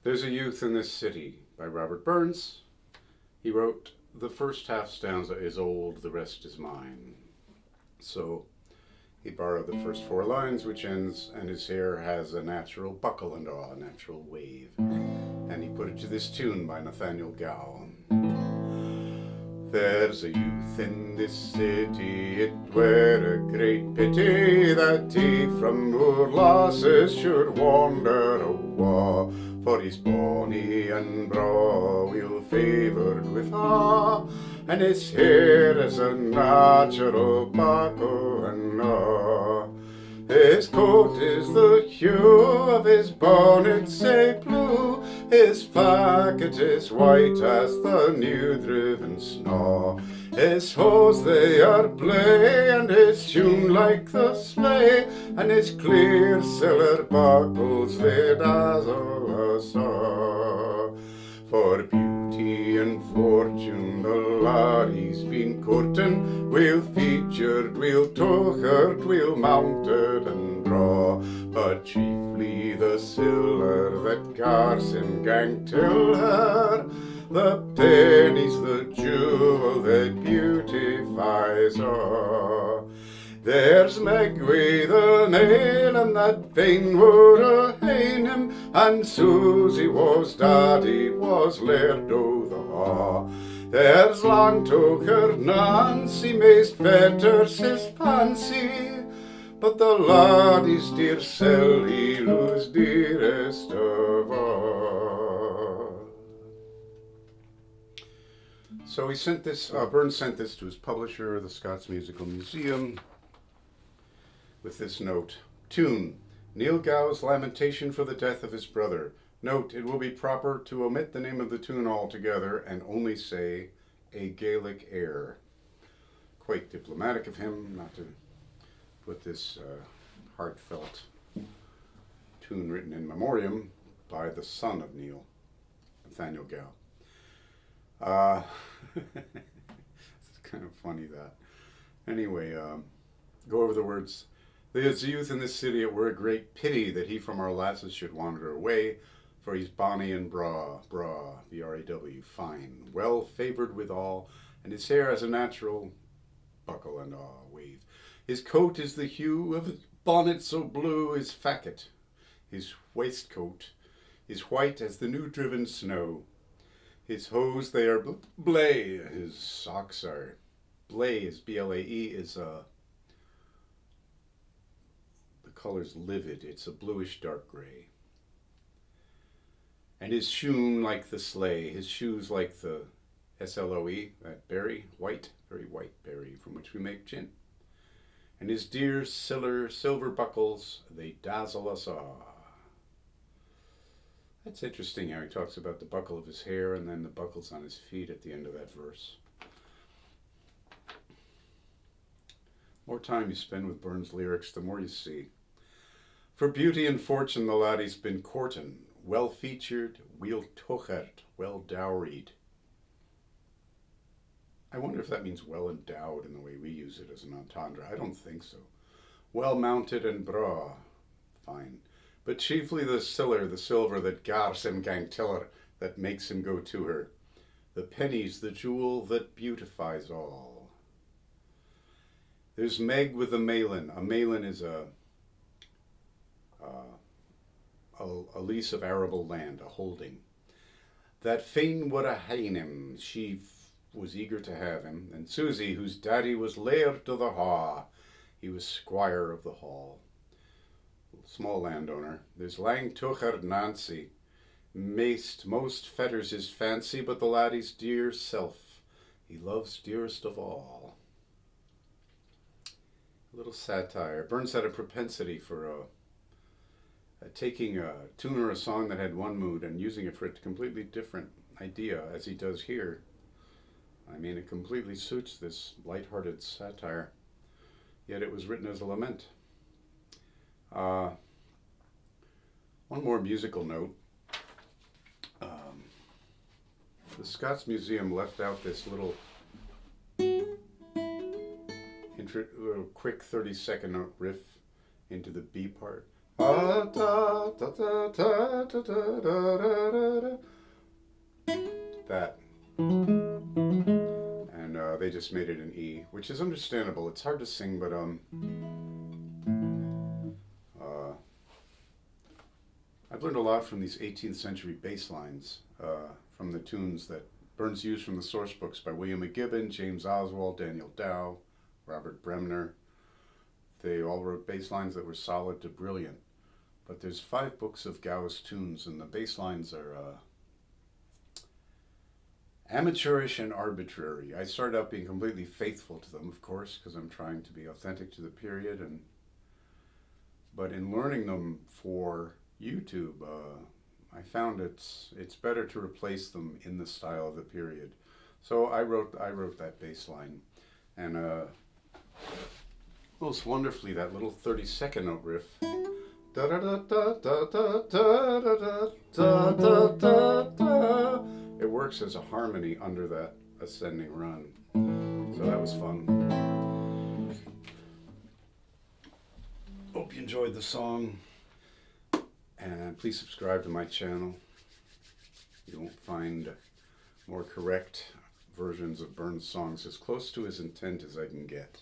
There's a Youth in This City by Robert Burns. He wrote, the first half stanza is old, the rest is mine. So he borrowed the first four lines, which ends, and his hair has a natural buckle and a natural wave. And he put it to this tune by Nathaniel Gow. There's a youth in this city, it were a great pity that he from moor lasses should wander awa, for he's bony and braw, weel-favor'd with hae, and his hair is a natural buckle and a. His coat is the hue of his bonnet, sae blue, his facket is white as the new-driven snaw. His hose they are blae, and his shoon like the slae, and his clear siller buckles they dazzle us a'. For beauty and fortune the laddie's been courtin, weel-featur'd, weel-tocher'd, weel-mounted and braw, but chiefly the siller that gars him gang till her. The penny's the jewel that beautifies her. There's Meg wi' the mailin that fain were a haen, and Susie was daddie, was laird o' the hae. There's lang-tocher'd Nancy, maist fetters his fancy, but the laddie's dear sell he lose dearest of all. So he sent this, Burns sent this to his publisher, the Scots Musical Museum, with this note. Tune, Neil Gow's lamentation for the death of his brother. Note, it will be proper to omit the name of the tune altogether and only say a Gaelic air. Quite diplomatic of him not to put this heartfelt tune written in memoriam by the son of Neil, Nathaniel Gow. It's kind of funny that. Anyway, go over the words. There's a youth in this city, it were a great pity that he from our lasses should wander away, for he's bonny and braw, B-R-A-W, fine, well-favoured withal, and his hair has a natural buckle and wave. His coat is the hue of his bonnet so blue, his facket. His waistcoat is white as the new-driven snow. His hose, they are blae, his socks are blae, is B-L-A-E, is color's livid, it's a bluish dark gray. And his shoon like the slae, his shoes like the S-L-O-E, that berry, white, very white berry from which we make gin. And his dear siller silver buckles, they dazzle us a'. That's interesting how he talks about the buckle of his hair and then the buckles on his feet at the end of that verse. More time you spend with Burns' lyrics, the more you see. For beauty and fortune the laddie's been courtin, well-featured, weel-tocher'd, well-dowried. I wonder if that means well-endowed in the way we use it as an entendre. I don't think so. Well-mounted and braw, fine. But chiefly the siller, the silver that gars him gang tiller, that makes him go to her. The penny's the jewel that beautifies all. There's Meg with the mailin. A mailin is a lease of arable land, a holding. That fain would a haen him, she was eager to have him, and Susie, whose daddy was laird of the hae, he was squire of the hall. Small landowner. There's lang-tocher'd Nancy, maist, most fetters his fancy, but the laddie's dear self, he loves dearest of all. A little satire. Burns had a propensity for taking a tune or a song that had one mood and using it for a completely different idea, as he does here. I mean, it completely suits this light-hearted satire, yet it was written as a lament. One more musical note. The Scots Museum left out this little quick 30-second riff into the B part. Ah, da, da, da, da, da, da, da, da, da. That. And they just made it an E, which is understandable. It's hard to sing, but I've learned a lot from these 18th century bass lines, from the tunes that Burns used from the source books by William McGibbon, James Oswald, Daniel Dow, Robert Bremner. They all wrote bass lines that were solid to brilliant. But there's 5 books of gars tunes, and the bass lines are amateurish and arbitrary. I started out being completely faithful to them, of course, because I'm trying to be authentic to the period. But in learning them for YouTube, I found it's better to replace them in the style of the period. So I wrote that bass line, and most wonderfully that little 30-second note riff. Da da da da da da da da da da da da. It works as a harmony under that ascending run. So that was fun. Hope you enjoyed the song. And please subscribe to my channel. You won't find more correct versions of Burns songs, as close to his intent as I can get.